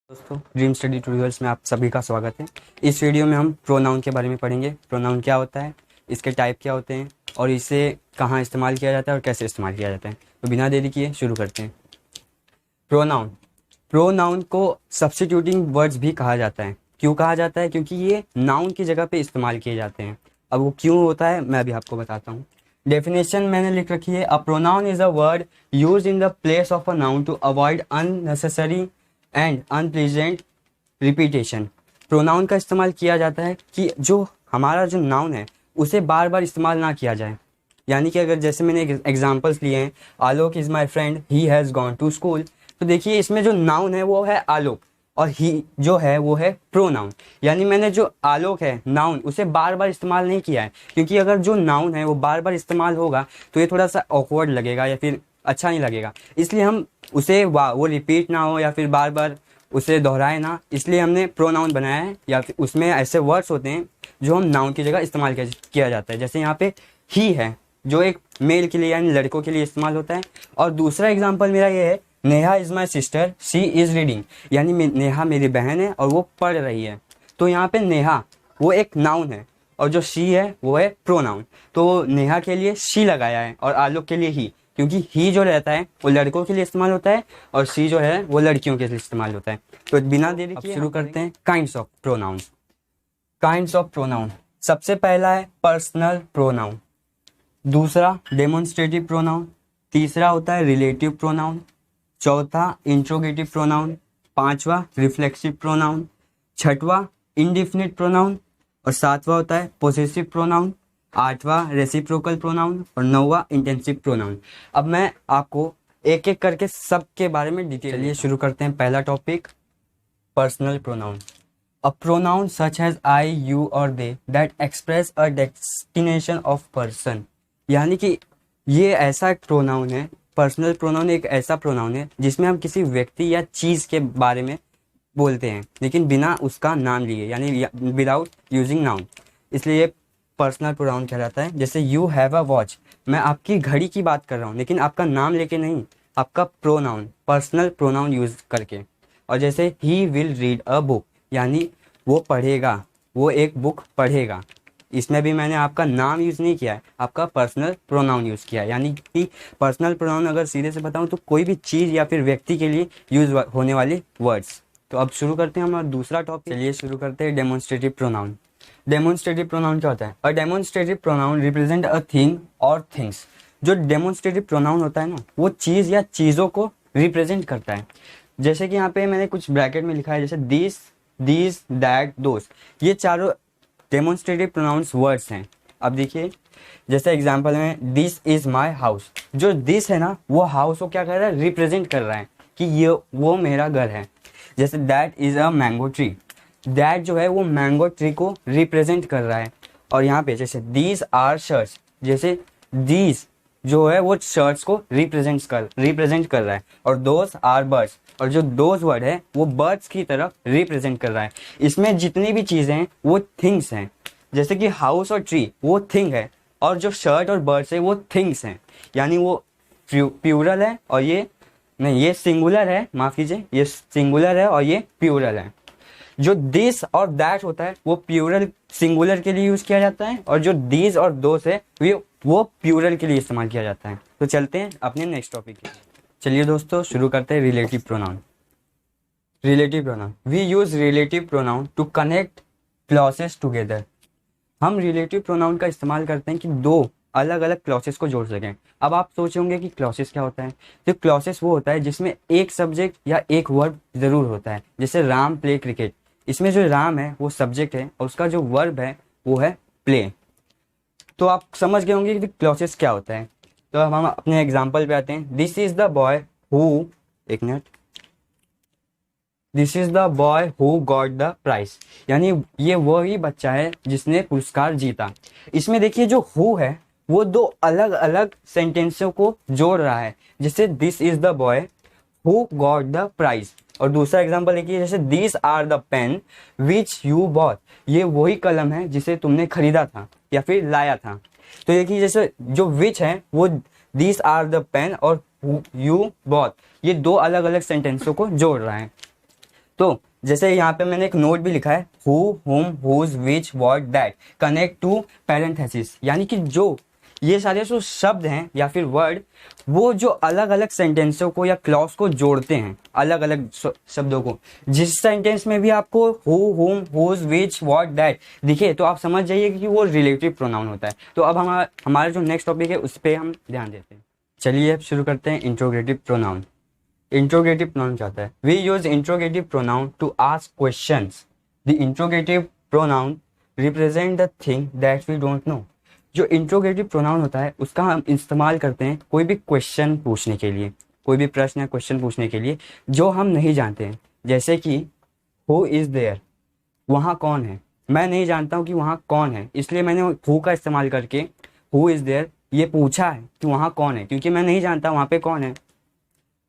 दोस्तों dream study tutorials में आप सभी का स्वागत है। इस वीडियो में हम प्रोनाउन के बारे में पढ़ेंगे। प्रोनाउन क्या होता है, इसके टाइप क्या होते हैं और इसे कहाँ इस्तेमाल किया जाता है और कैसे इस्तेमाल किया जाता है। तो बिना देरी किए शुरू करते हैं। प्रोनाउन प्रोनाउन को सब्स्टिट्यूटिंग वर्ड्स भी कहा जाता है। क्यों कहा जाता है? क्योंकि ये नाउन की जगह पे इस्तेमाल किए जाते हैं। अब वो क्यों होता है मैं अभी आपको बताता हूँ। डेफिनेशन मैंने लिख रखी है, a pronoun is a word use in the place of a noun to avoid unnecessary and unpleasant repetition. Pronoun का इस्तेमाल किया जाता है कि जो हमारा जो नाउन है उसे बार बार इस्तेमाल ना किया जाए। यानी कि अगर जैसे मैंने एग्जांपल्स लिए हैं, Alok is my friend, he has gone to school, तो देखिए इसमें जो नाउन है वो है आलोक और ही जो है वो है प्रोनाउन। यानी मैंने जो आलोक है नाउन उसे बार बार इस्तेमाल नहीं किया है, क्योंकि अगर जो नाउन है वो बार बार इस्तेमाल होगा तो ये थोड़ा सा ऑकवर्ड लगेगा या फिर अच्छा नहीं लगेगा। इसलिए हम उसे वो रिपीट ना हो या फिर बार बार उसे दोहराए ना, इसलिए हमने प्रोनाउन बनाया है। या फिर उसमें ऐसे वर्ड्स होते हैं जो हम नाउन की जगह इस्तेमाल किया जाता है। जैसे यहाँ पे ही है जो एक मेल के लिए यानी लड़कों के लिए इस्तेमाल होता है। और दूसरा एग्जाम्पल मेरा ये है, Neha is my sister, she is reading, यानी नेहा मेरी बहन है और वो पढ़ रही है। तो यहाँ पे नेहा वो एक नाउन है और जो शी है वो है प्रोनाउन। तो नेहा के लिए शी लगाया है और आलोक के लिए ही, क्योंकि ही जो रहता है वो लड़कों के लिए इस्तेमाल होता है और शी जो है वो लड़कियों के लिए इस्तेमाल होता है। तो बिना देरी किए शुरू करते हैं kinds of pronoun. Kinds of pronoun, सबसे पहला है पर्सनल प्रोनाउन, दूसरा डेमोन्स्ट्रेटिव प्रोनाउन, तीसरा होता है रिलेटिव प्रोनाउन, चौथा इंट्रोगेटिव प्रोनाउन, पांचवा रिफ्लेक्सिव प्रोनाउन, छठवां इंडिफिनिट प्रोनाउन और सातवां होता है पोसेसिव प्रोनाउन, आठवां रेसिप्रोकल प्रोनाउन और नौवां इंटेंसिव प्रोनाउन। अब मैं आपको एक एक करके सबके बारे में डिटेल, चलिए शुरू करते हैं। पहला topic personal pronoun. A pronoun such as I, you और they that express a destination of person, यानी कि ये ऐसा एक प्रोनाउन है, पर्सनल प्रोनाउन एक ऐसा प्रोनाउन है जिसमें हम किसी व्यक्ति या चीज़ के बारे में बोलते हैं लेकिन बिना उसका नाम लिए, यानी विदाउट यूजिंग नाउन, इसलिए पर्सनल प्रोनाउन कहलाता है। जैसे यू हैव अ वॉच, मैं आपकी घड़ी की बात कर रहा हूँ लेकिन आपका नाम लेके नहीं, आपका प्रोनाउन पर्सनल प्रोनाउन यूज करके। और जैसे he will read a book, यानी वो पढ़ेगा, वो एक बुक पढ़ेगा, इसमें भी मैंने आपका नाम यूज़ नहीं किया है, आपका पर्सनल प्रोनाउन यूज़ किया है। यानी कि पर्सनल प्रोनाउन अगर सीधे से बताऊँ तो कोई भी चीज़ या फिर व्यक्ति के लिए यूज होने वाली वर्ड्स। तो अब शुरू करते हैं हमारा दूसरा टॉपिक। चलिए शुरू करते हैं डेमोन्स्ट्रेटिव प्रोनाउन। डेमोन्स्ट्रेटिव प्रोनाउन क्या होता है? A demonstrative pronoun represent a thing और थिंग्स। जो डेमोन्स्ट्रेटिव प्रोनाउन होता है ना, वो चीज़ या चीज़ों को रिप्रेजेंट करता है। जैसे कि यहाँ पे मैंने कुछ ब्रैकेट में लिखा है, जैसे दिस, दीज, दैट, दोस, ये चारों डेमोन्स्ट्रेटिव प्रोनाउंस वर्ड्स हैं। अब देखिए जैसे एग्जांपल में दिस इज माय हाउस, जो दिस है ना वो हाउस को क्या कर रहा है? रिप्रेजेंट कर रहा है कि ये वो मेरा घर है। जैसे that is a mango tree, that जो है वो मैंगो ट्री को रिप्रेजेंट कर रहा है। और यहाँ पे जैसे दीज आर शर्ट्स, जैसे दीज जो है वो शर्ट्स को रिप्रेजेंट कर रहा है। और दोस आर बर्ड्स, और जो दोज वर्ड है वो बर्ड्स की तरफ रिप्रेजेंट कर रहा है। इसमें जितनी भी चीज़ें हैं वो थिंग्स हैं। जैसे कि हाउस और ट्री वो थिंग है और जो शर्ट और बर्ड्स है वो थिंग्स हैं, यानी वो प्यूरल है और ये नहीं, ये सिंगुलर है, माफ कीजिए, ये सिंगुलर है और ये प्यूरल है। जो दिस और दैट होता है वो प्यूरल सिंगुलर के लिए यूज किया जाता है और जो दीज और दोस है वो प्यूरल के लिए इस्तेमाल किया जाता है। तो चलते हैं अपने नेक्स्ट टॉपिक की। चलिए दोस्तों शुरू करते हैं relative pronoun. Relative pronoun, we use relative pronoun to connect clauses together. हम रिलेटिव प्रोनाउन का इस्तेमाल करते हैं कि दो अलग अलग क्लॉसेस को जोड़ सकें। अब आप सोचे होंगे कि क्लॉसेस क्या होता है? तो क्लॉसेस वो होता है जिसमें एक सब्जेक्ट या एक वर्ब जरूर होता है। जैसे राम प्ले क्रिकेट, इसमें जो राम है वो सब्जेक्ट है और उसका जो वर्ब है वो है प्ले। तो आप समझ गए होंगे कि क्लॉसेस क्या होता है। तो अब हम अपने एग्जाम्पल पे आते हैं। This is the boy who, एक minute, this is the boy who got the prize, यानी ये वही बच्चा है जिसने पुरस्कार जीता। इसमें देखिए जो हु है वो दो अलग अलग सेंटेंसों को जोड़ रहा है। जैसे this is the boy who got the prize, और दूसरा एग्जांपल देखिए जैसे these are the pen which you bought, ये वही कलम है जिसे तुमने खरीदा था या फिर लाया था। तो देखिए जैसे जो विच है वो दीज आर द पेन और यू बॉट, ये दो अलग अलग सेंटेंसों को जोड़ रहा है। तो जैसे यहाँ पे मैंने एक नोट भी लिखा है, who, whom, whose, which, what, that, connect to parenthesis, यानी कि जो ये सारे जो शब्द हैं या फिर वर्ड, वो जो अलग अलग सेंटेंसों को या क्लॉज को जोड़ते हैं, अलग अलग शब्दों को। जिस सेंटेंस में भी आपको who, whom, whose, which, what, that दिखे तो आप समझ जाइए कि वो रिलेटिव प्रोनाउन होता है। तो अब हमारा जो नेक्स्ट टॉपिक है उस पर हम ध्यान देते हैं। चलिए अब शुरू करते हैं इंट्रोगेटिव प्रोनाउन। इंट्रोगेटिव प्रोनाउन क्या होता है? We use interrogative pronoun to ask questions. The interrogative pronoun represent the thing that we don't know. जो इंट्रोगेटिव प्रोनाउन होता है उसका हम इस्तेमाल करते हैं कोई भी क्वेश्चन पूछने के लिए, कोई भी प्रश्न या क्वेश्चन पूछने के लिए जो हम नहीं जानते हैं। जैसे कि हु इज़ देयर, वहाँ कौन है। मैं नहीं जानता हूँ कि वहाँ कौन है, इसलिए मैंने हु का इस्तेमाल करके हु इज़ देयर ये पूछा है कि वहाँ कौन है, क्योंकि मैं नहीं जानता वहाँ पे कौन है।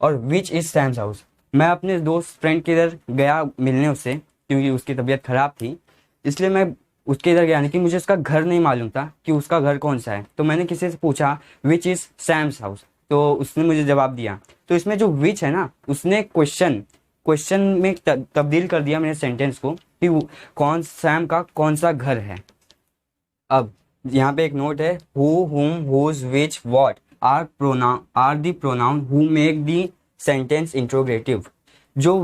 और विच इज़ सैम्स हाउस, मैं अपने दोस्त फ्रेंड के इधर गया मिलने उससे, क्योंकि उसकी तबीयत ख़राब थी, इसलिए मैं उसके इधर गया, लेकिन मुझे उसका घर नहीं मालूम था कि उसका घर कौन सा है। तो मैंने किसी से पूछा विच इज़ सैम्स हाउस, तो उसने मुझे जवाब दिया। तो इसमें जो विच है ना, उसने क्वेश्चन में तब्दील कर दिया मेरे सेंटेंस को कि सैम का कौन सा घर है। अब यहाँ पे एक नोट है, who, whom, whose, which, what are the pronoun who make the sentence interrogative. जो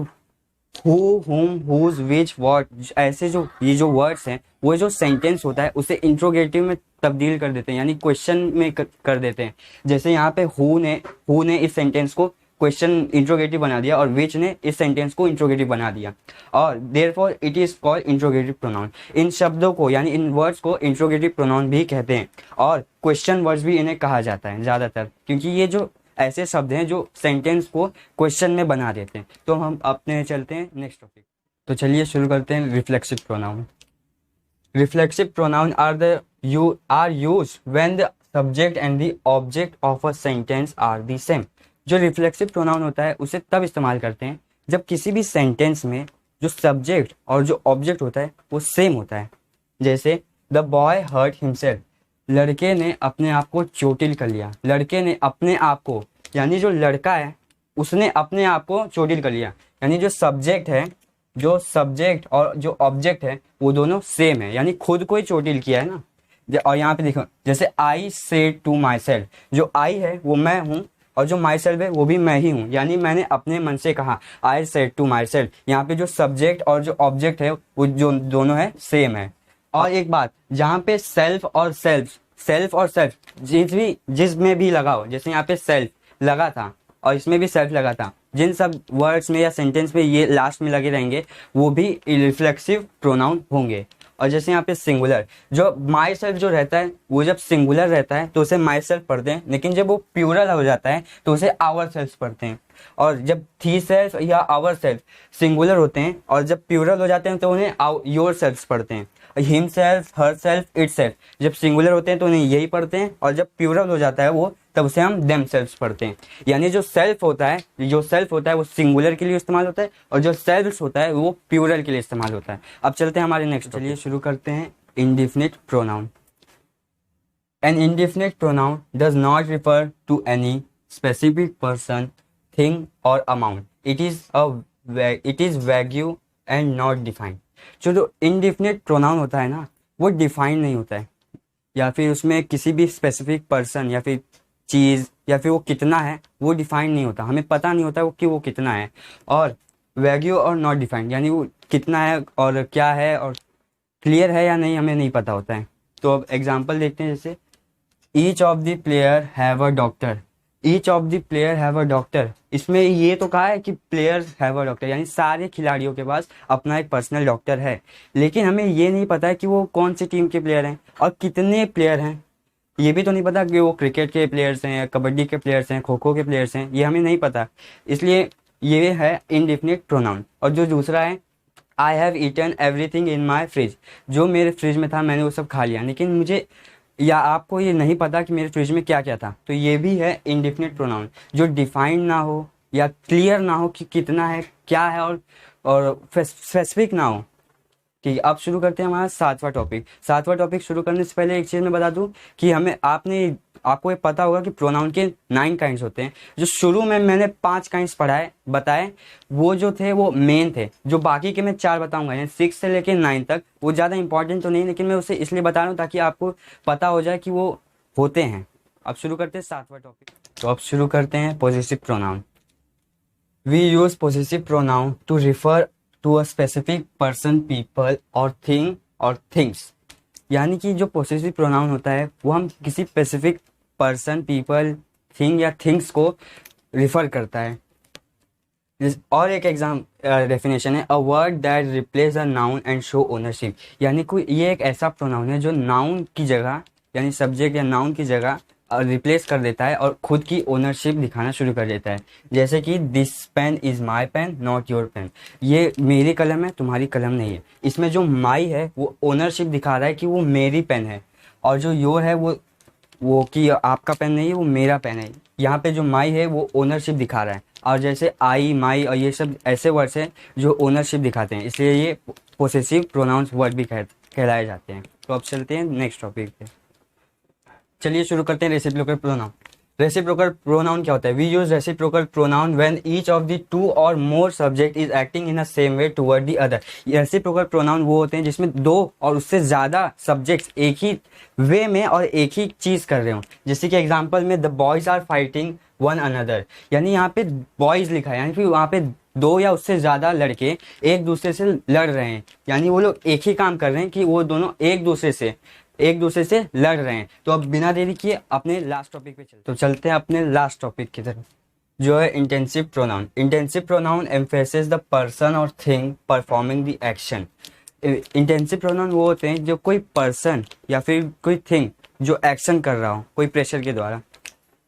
who, whom, whose, which, what ऐसे जो ये जो वर्ड्स हैं वो जो सेंटेंस होता है उसे इंट्रोगेटिव में तब्दील कर देते हैं, यानी क्वेश्चन में कर देते हैं। जैसे यहाँ पे हु ने इस सेंटेंस को क्वेश्चन इंट्रोगेटिव बना दिया और विच ने इस सेंटेंस को इंट्रोगेटिव बना दिया, और therefore it is called interrogative pronoun. इन शब्दों को यानी इन वर्ड्स को इंट्रोगेटिव प्रोनाउन भी कहते हैं, और क्वेश्चन वर्ड्स भी इन्हें कहा जाता है ज़्यादातर, क्योंकि ये जो ऐसे शब्द हैं जो सेंटेंस को क्वेश्चन में बना देते हैं। तो हम अपने चलते हैं नेक्स्ट टॉपिक। तो चलिए शुरू करते हैं reflexive pronoun. Reflexive pronoun are used when the subject and the object of a sentence are the same. जो रिफ्लेक्सिव प्रोनाउन होता है उसे तब इस्तेमाल करते हैं जब किसी भी सेंटेंस में जो सब्जेक्ट और जो ऑब्जेक्ट होता है वो सेम होता है। जैसे द बॉय हर्ट हिमसेल्फ, लड़के ने अपने आप को चोटिल कर लिया। लड़के ने अपने आप को, यानी जो लड़का है उसने अपने आप को चोटिल कर लिया, यानी जो सब्जेक्ट और जो ऑब्जेक्ट है वो दोनों सेम है, यानी खुद को ही चोटिल किया है ना। और यहाँ पे देखो, जैसे I said to myself, जो आई है वो मैं हूँ और जो माई सेल्फ है वो भी मैं ही हूँ, यानी मैंने अपने मन से कहा I said to myself. यहाँ पे जो सब्जेक्ट और जो ऑब्जेक्ट है वो जो दोनों है सेम है। और एक बात, जहाँ पे सेल्फ और सेल्फ जिसमें भी लगा हो, जैसे यहाँ पे सेल्फ लगा था और इसमें भी सेल्फ लगा था, जिन सब वर्ड्स में या सेंटेंस में ये लास्ट में लगे रहेंगे वो भी रिफ्लेक्सिव प्रोनाउन होंगे। और जैसे यहाँ पे सिंगुलर, जो माई सेल्फ जो रहता है वो जब सिंगुलर रहता है तो उसे माई सेल्फ पढ़ते हैं, लेकिन जब वो प्लूरल हो जाता है तो उसे आवर सेल्फ पढ़ते हैं। और जब थी सेल्फ या आवर सेल्फ सिंगुलर होते हैं और जब प्लूरल हो जाते हैं तो उन्हें योर सेल्फ पढ़ते हैं। Him self, her self, it self जब सिंगुलर होते हैं तो उन्हें यही पढ़ते हैं, और जब प्लूरल हो जाता है वो तब उसे हम देम सेल्फ पढ़ते हैं। यानी जो सेल्फ होता है वो सिंगुलर के लिए इस्तेमाल होता है, और जो सेल्फ होता है वो प्लूरल के लिए इस्तेमाल होता है। अब चलते हैं हमारे नेक्स्ट, चलिए शुरू करते हैं indefinite pronoun. An indefinite pronoun does not refer to any specific person, thing और amount. It is vague and not defined. जो इंडेफिनिट प्रोनाउन होता है ना वो डिफाइन नहीं होता है, या फिर उसमें किसी भी स्पेसिफिक पर्सन या फिर चीज़ या फिर वो कितना है वो डिफाइन नहीं होता, हमें पता नहीं होता कि वो कितना है। और वैग्यू और नॉट डिफाइंड, यानी वो कितना है और क्या है और क्लियर है या नहीं हमें नहीं पता होता है। तो अब एग्जांपल देखते हैं, जैसे each of the player have a doctor. Each of the player have a doctor, इसमें ये तो कहा है कि प्लेयर हैव अ डॉक्टर, यानी सारे खिलाड़ियों के पास अपना एक पर्सनल डॉक्टर है, लेकिन हमें ये नहीं पता है कि वो कौन सी टीम के प्लेयर हैं और कितने प्लेयर हैं। ये भी तो नहीं पता कि वो क्रिकेट के प्लेयर्स हैं, कबड्डी के प्लेयर्स हैं, खो खो के प्लेयर्स हैं, ये हमें नहीं पता। इसलिए ये है इंडेफिनिट प्रोनाउन। और जो दूसरा है, I have eaten everything in my fridge, जो मेरे फ्रिज में था मैंने वो सब खा लिया, लेकिन मुझे या आपको ये नहीं पता कि मेरे फ्रिज में क्या क्या था। तो ये भी है इंडेफिनिट प्रोनाउन, जो डिफाइंड ना हो या क्लियर ना हो कि कितना है क्या है, और स्पेसिफिक ना हो। ठीक है, अब शुरू करते हैं हमारा 7वां टॉपिक। 7वां टॉपिक शुरू करने से पहले एक चीज़ मैं बता दूं कि आपको ये पता होगा कि प्रोनाउन के 9 काइंड्स होते हैं। जो शुरू में मैंने 5 काइंड्स बताए वो जो थे वो मेन थे। जो बाकी के मैं 4 बताऊंगा, यानी 6 से लेकर 9 तक, वो ज़्यादा इंपॉर्टेंट तो नहीं, लेकिन मैं उसे इसलिए बता रहा हूँ ताकि आपको पता हो जाए कि वो होते हैं। अब शुरू करते हैं 7वां टॉपिक। तो अब शुरू करते हैं possessive pronoun. We use possessive pronoun to refer to a specific person, people और थिंग और थिंग्स। यानी कि जो पॉसेसिव प्रोनाउन होता है वो हम किसी स्पेसिफिक पर्सन, पीपल, थिंग या थिंग्स को रिफर करता है। और एक डेफिनेशन है, a word that replace a noun and show ownership. यानी कोई ये एक ऐसा प्रोनाउन है जो नाउन की जगह, यानी सब्जेक्ट या नाउन की जगह रिप्लेस कर देता है और खुद की ओनरशिप दिखाना शुरू कर देता है। जैसे कि this pen is my pen not your pen. ये मेरी कलम है, तुम्हारी कलम नहीं है। इसमें जो माई है वो ओनरशिप दिखा रहा है कि वो मेरी पेन है, और जो योर है वो कि आपका पेन नहीं है, वो मेरा पेन है। यहाँ पे जो माई है वो ओनरशिप दिखा रहा है। और जैसे आई, माई और ये सब ऐसे वर्ड्स हैं जो ओनरशिप दिखाते हैं, इसलिए ये पोसेसिव प्रोनाउंस वर्ड भी कहलाए जाते हैं। तो अब चलते हैं नेक्स्ट टॉपिक पे। चलिए शुरू करते हैं रेसिप्रोकल प्रोनाउन। रेसिप्रोकल प्रोनाउन क्या होता है? We use reciprocal pronoun when each of the 2 और more subject is acting in a same way toward the other. Reciprocal pronoun वो होते हैं जिसमें 2 और उससे ज़्यादा सब्जेक्ट्स एक ही वे में और एक ही चीज़ कर रहे हो। जैसे कि एग्जाम्पल में the boys are fighting one another, यानी यहाँ पे बॉयज़ लिखा है, यानी फिर वहाँ पे 2 या उससे ज़्यादा लड़के एक दूसरे से लड़ रहे हैं, यानी वो लोग एक ही काम कर रहे हैं कि वो दोनों एक दूसरे से लड़ रहे हैं। तो अब बिना देरी किए अपने लास्ट टॉपिक पे चलते हैं अपने लास्ट टॉपिक की तरफ, जो है intensive pronoun. Intensive pronoun emphasis the person और thing performing the action. Intensive pronoun वो होते हैं जो कोई पर्सन या फिर कोई थिंग जो एक्शन कर रहा हो कोई प्रेशर के द्वारा।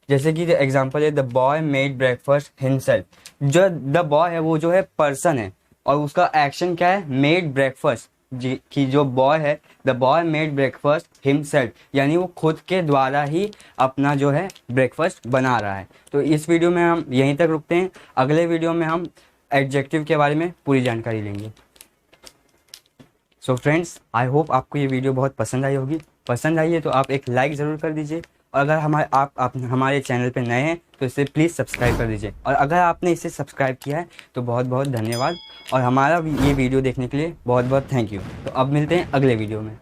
जैसे कि एग्जांपल है the boy made breakfast himself. जो द बॉय है वो जो है पर्सन है और उसका एक्शन क्या है? Made breakfast. कि जो बॉय है, the boy made breakfast himself, यानी वो खुद के द्वारा ही अपना जो है ब्रेकफास्ट बना रहा है। तो इस वीडियो में हम यहीं तक रुकते हैं। अगले वीडियो में हम एडजेक्टिव के बारे में पूरी जानकारी लेंगे। सो फ्रेंड्स, आई होप आपको ये वीडियो बहुत पसंद आई होगी। पसंद आई है तो आप एक लाइक ज़रूर कर दीजिए, और अगर आप हमारे चैनल पे नए हैं तो इसे प्लीज़ सब्सक्राइब कर दीजिए, और अगर आपने इसे सब्सक्राइब किया है तो बहुत बहुत धन्यवाद, और हमारा ये वीडियो देखने के लिए बहुत बहुत थैंक यू। तो अब मिलते हैं अगले वीडियो में।